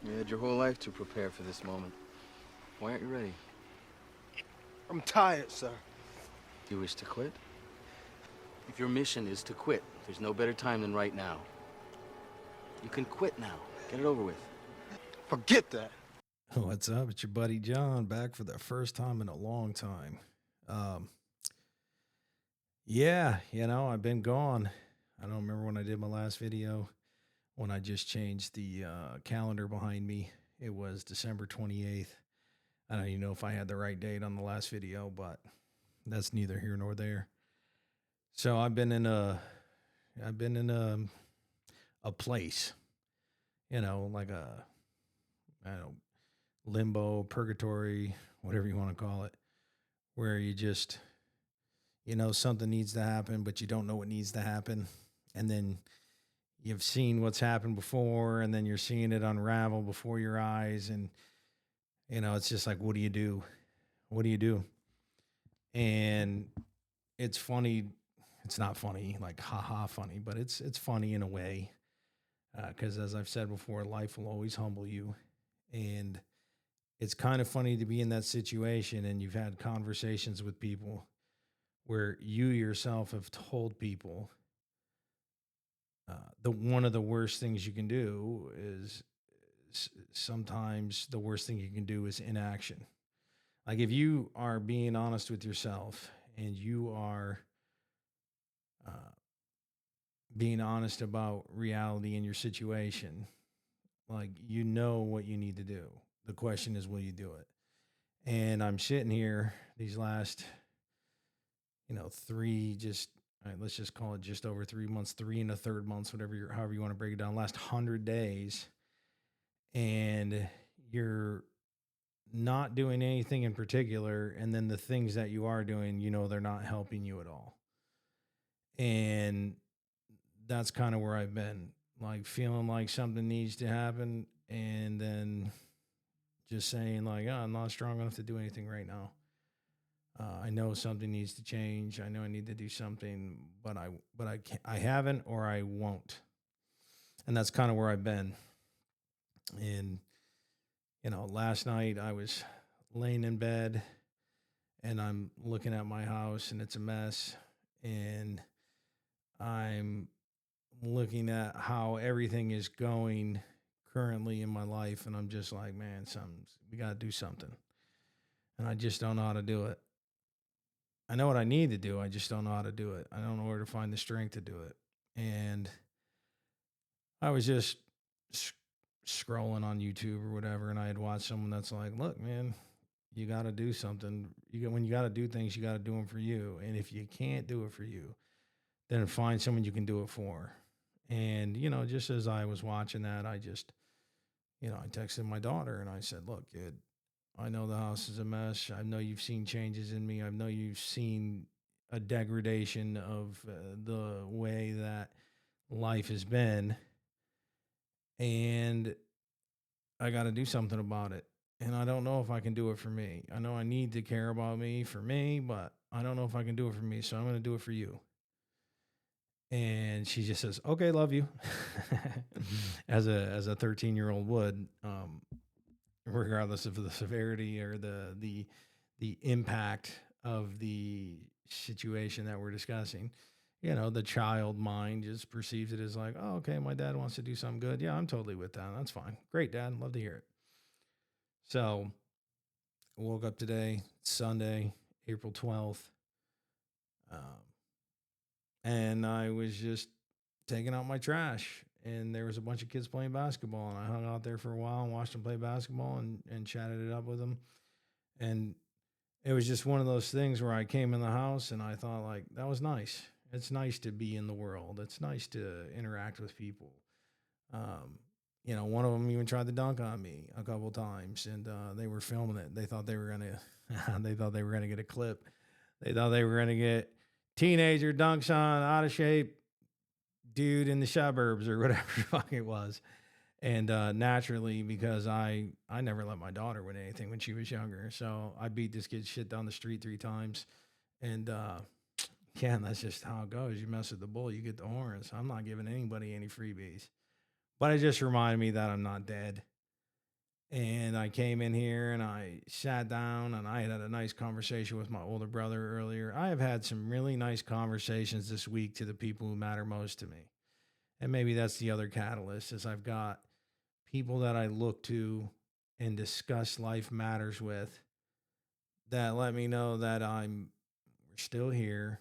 You had your whole life to prepare for this moment. Why aren't you ready? I'm tired, sir. Do you wish to quit? If your mission is to quit, there's no better time than right now. You can quit now. Get it over with. Forget that. What's up? It's your buddy John back for the first time in a long time. Um, yeah, I've been gone. I don't remember when I did my last video when I just changed the calendar behind me. It was December 28th. I don't even know if I had the right date on the last video, but that's neither here nor there. So I've been in a place, like I don't know, limbo, purgatory, whatever you want to call it, where you just, something needs to happen, but you don't know what needs to happen. And then you've seen what's happened before, and then you're seeing it unravel before your eyes. And, it's just like, what do you do? What do you do? And it's funny. It's not funny, like haha funny, but it's funny in a way. Because as I've said before, life will always humble you. And it's kind of funny to be in that situation and you've had conversations with people where you yourself have told people the one of the worst things you can do is sometimes the worst thing you can do is inaction. Like if you are being honest with yourself and you are uh, being honest about reality in your situation, like you know what you need to do. The question is, will you do it? And I'm sitting here these last, three, just all right, let's just call it just over 3 months, 3 and a third months, however you want to break it down, last 100 days, and you're not doing anything in particular, and then the things that you are doing, they're not helping you at all. And that's kind of where I've been, like feeling like something needs to happen, and then just saying like, oh, I'm not strong enough to do anything right now. I know something needs to change. I know I need to do something, but I can't, I haven't, or I won't. And that's kind of where I've been. And last night I was laying in bed and I'm looking at my house and it's a mess, and I'm looking at how everything is going currently in my life, and I'm just like, man, we got to do something. And I just don't know how to do it. I know what I need to do. I just don't know how to do it. I don't know where to find the strength to do it. And I was just scrolling on YouTube or whatever, and I had watched someone that's like, "Look, man, you got to do something. When you got to do things, you got to do them for you. And if you can't do it for you, then find someone you can do it for." And just as I was watching that, I just, I texted my daughter and I said, "Look, kid, I know the house is a mess. I know you've seen changes in me. I know you've seen a degradation of the way that life has been. And I got to do something about it. And I don't know if I can do it for me. I know I need to care about me for me, but I don't know if I can do it for me. So I'm going to do it for you." And she just says, "Okay, love you," as a 13-year-old would, regardless of the severity or the impact of the situation that we're discussing. The child mind just perceives it as like, "Oh, okay, my dad wants to do something good. Yeah, I'm totally with that. That's fine. Great, Dad. Love to hear it." So I woke up today, Sunday, April 12th, um, and I was just taking out my trash. And there was a bunch of kids playing basketball, and I hung out there for a while and watched them play basketball and chatted it up with them. And it was just one of those things where I came in the house and I thought, like, that was nice. It's nice to be in the world. It's nice to interact with people. Um, one of them even tried to dunk on me a couple times, and they were filming it. They thought they were gonna, they thought they were gonna get a clip. They thought they were gonna get teenager dunks on out of shape dude in the suburbs or whatever the fuck it was. And naturally, because I never let my daughter win anything when she was younger, so I beat this kid's shit down the street 3 times. And yeah, that's just how it goes. You mess with the bull, you get the horns. I'm not giving anybody any freebies. But it just reminded me that I'm not dead. And I came in here and I sat down and I had a nice conversation with my older brother earlier. I have had some really nice conversations this week to the people who matter most to me. And maybe that's the other catalyst is I've got people that I look to and discuss life matters with that let me know that we're still here.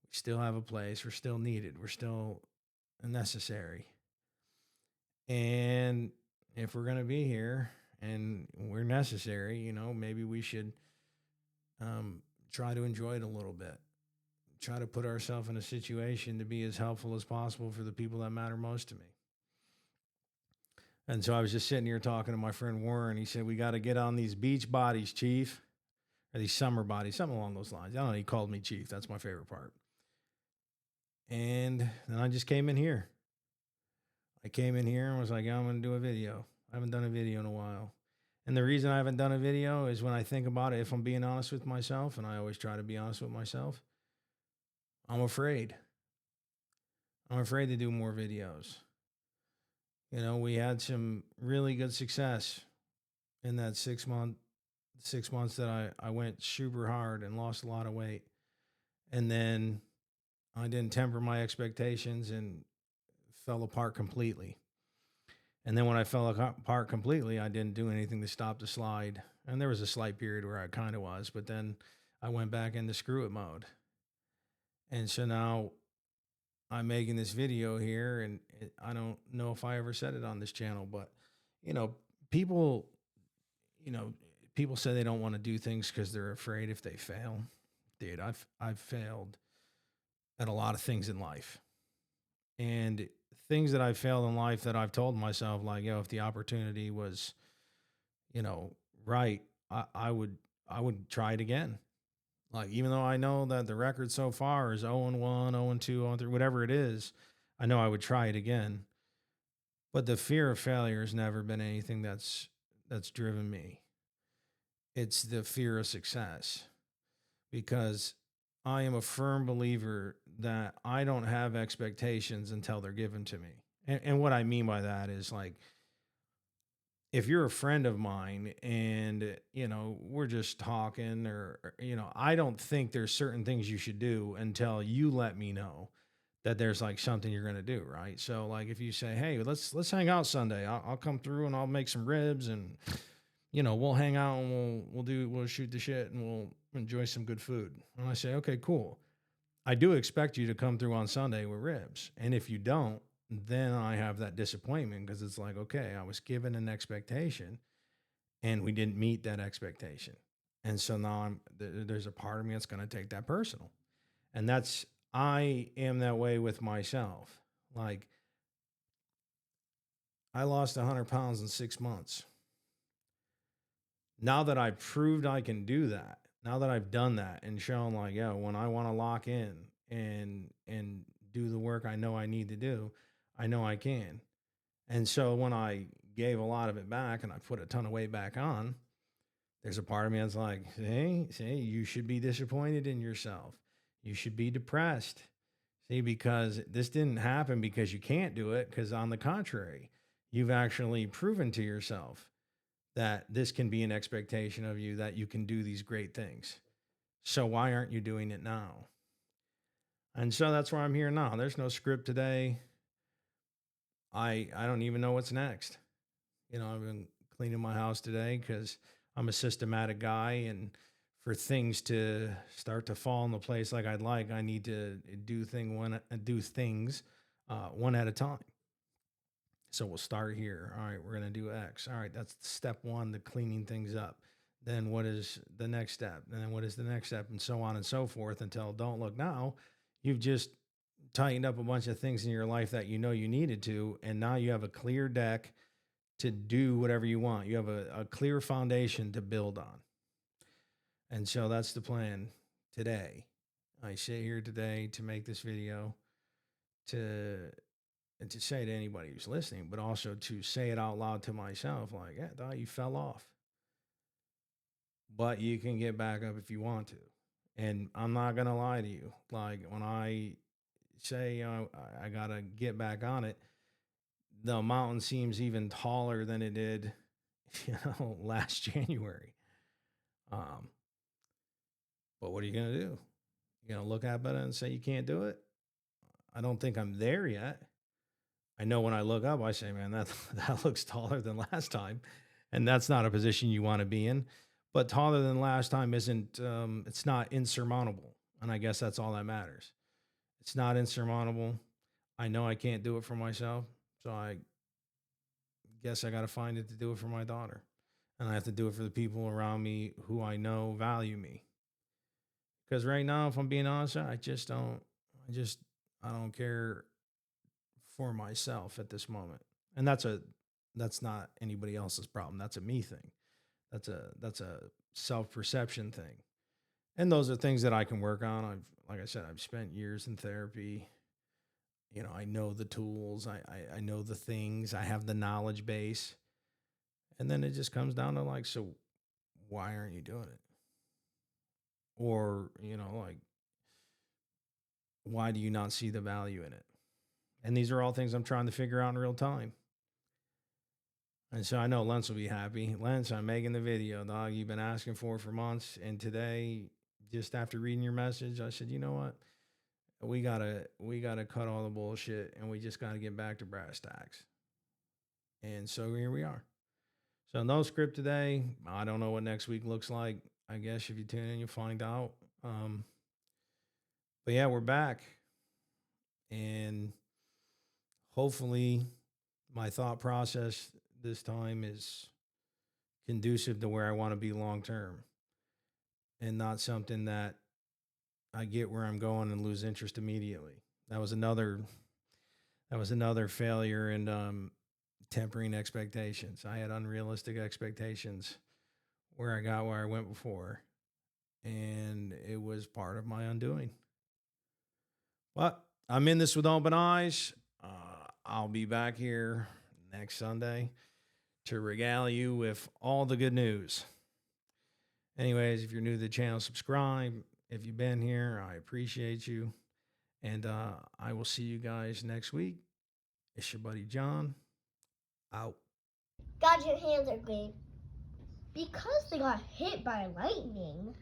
We still have a place. We're still needed. We're still necessary. And if we're going to be here and we're necessary, maybe we should try to enjoy it a little bit. Try to put ourselves in a situation to be as helpful as possible for the people that matter most to me. And so I was just sitting here talking to my friend Warren. He said, we got to get on these beach bodies, Chief, or these summer bodies, something along those lines. I don't know. He called me Chief. That's my favorite part. And then I just came in here. I came in here and was like, I'm going to do a video. I haven't done a video in a while. And the reason I haven't done a video is when I think about it, if I'm being honest with myself, and I always try to be honest with myself, I'm afraid. I'm afraid to do more videos. We had some really good success in that 6 months that I went super hard and lost a lot of weight. And then I didn't temper my expectations and fell apart completely. And then when I fell apart completely, I didn't do anything to stop the slide. And there was a slight period where I kind of was, but then I went back into screw it mode. And so now I'm making this video here, and I don't know if I ever said it on this channel, but people, people say they don't want to do things because they're afraid if they fail. Dude, I've failed at a lot of things in life, and things that I've failed in life that I've told myself, like, if the opportunity was, right, I would try it again. Like, even though I know that the record so far is 0-1, 0-2, 0-3, whatever it is, I know I would try it again. But the fear of failure has never been anything that's driven me. It's the fear of success, because I am a firm believer that I don't have expectations until they're given to me. And what I mean by that is, like, if you're a friend of mine and, we're just talking or, I don't think there's certain things you should do until you let me know that there's like something you're going to do. Right. So like, if you say, hey, let's hang out Sunday, I'll come through and I'll make some ribs and, we'll hang out and we'll shoot the shit and we'll enjoy some good food. And I say, okay, cool. I do expect you to come through on Sunday with ribs. And if you don't, then I have that disappointment, because it's like, okay, I was given an expectation and we didn't meet that expectation. And so now there's a part of me that's going to take that personal. And I am that way with myself. Like, I lost 100 pounds in 6 months. Now that I've proved I can do that, now that I've done that and shown, like, when I want to lock in and do the work I know I need to do, I know I can. And so when I gave a lot of it back and I put a ton of weight back on, there's a part of me that's like, see, you should be disappointed in yourself. You should be depressed. See, because this didn't happen because you can't do it, because on the contrary, you've actually proven to yourself that this can be an expectation of you, that you can do these great things. So why aren't you doing it now? And so that's where I'm here now. There's no script today. I don't even know what's next. I've been cleaning my house today because I'm a systematic guy, and for things to start to fall into place like I'd like, I need to do things one at a time. So we'll start here. All right, we're going to do X. All right, that's step one, the cleaning things up. Then what is the next step? And then what is the next step? And so on and so forth, until don't look now, you've just tightened up a bunch of things in your life that you needed to, and now you have a clear deck to do whatever you want. You have a clear foundation to build on. And so that's the plan today. I sit here today to make this video to say to anybody who's listening, but also to say it out loud to myself, like, I thought you fell off, but you can get back up if you want to. And I'm not going to lie to you. Like, when I say, I got to get back on it, the mountain seems even taller than it did last January. But what are you going to do? You're going to look at it and say you can't do it? I don't think I'm there yet. I know when I look up, I say, man, that looks taller than last time. And that's not a position you want to be in. But taller than last time isn't, it's not insurmountable. And I guess that's all that matters. It's not insurmountable. I know I can't do it for myself. So I guess I got to find it to do it for my daughter. And I have to do it for the people around me who I know value me. Because right now, if I'm being honest, I don't care for myself at this moment. And that's not anybody else's problem. That's a me thing. That's a self-perception thing. And those are things that I can work on. Like I said, I've spent years in therapy. You know, I know the tools, I know the things, I have the knowledge base. And then it just comes down to like, so why aren't you doing it? Or, you know, like, why do you not see the value in it? And these are all things I'm trying to figure out in real time. And so I know Lance will be happy. Lance, I'm making the video, dog. You've been asking for months. And today, just after reading your message, I said, you know what? We gotta cut all the bullshit and we just gotta get back to brass tacks. And so here we are. So no script today. I don't know what next week looks like. I guess if you tune in, you'll find out. But yeah, we're back. And hopefully my thought process this time is conducive to where I want to be long term. And not something that I get where I'm going and lose interest immediately. That was another failure in tempering expectations. I had unrealistic expectations where I got where I went before, and it was part of my undoing. But I'm in this with open eyes. I'll be back here next Sunday to regale you with all the good news. Anyways, if you're new to the channel, subscribe. If you've been here, I appreciate you. And I will see you guys next week. It's your buddy John. Out. God, your hands are green. Because they got hit by lightning,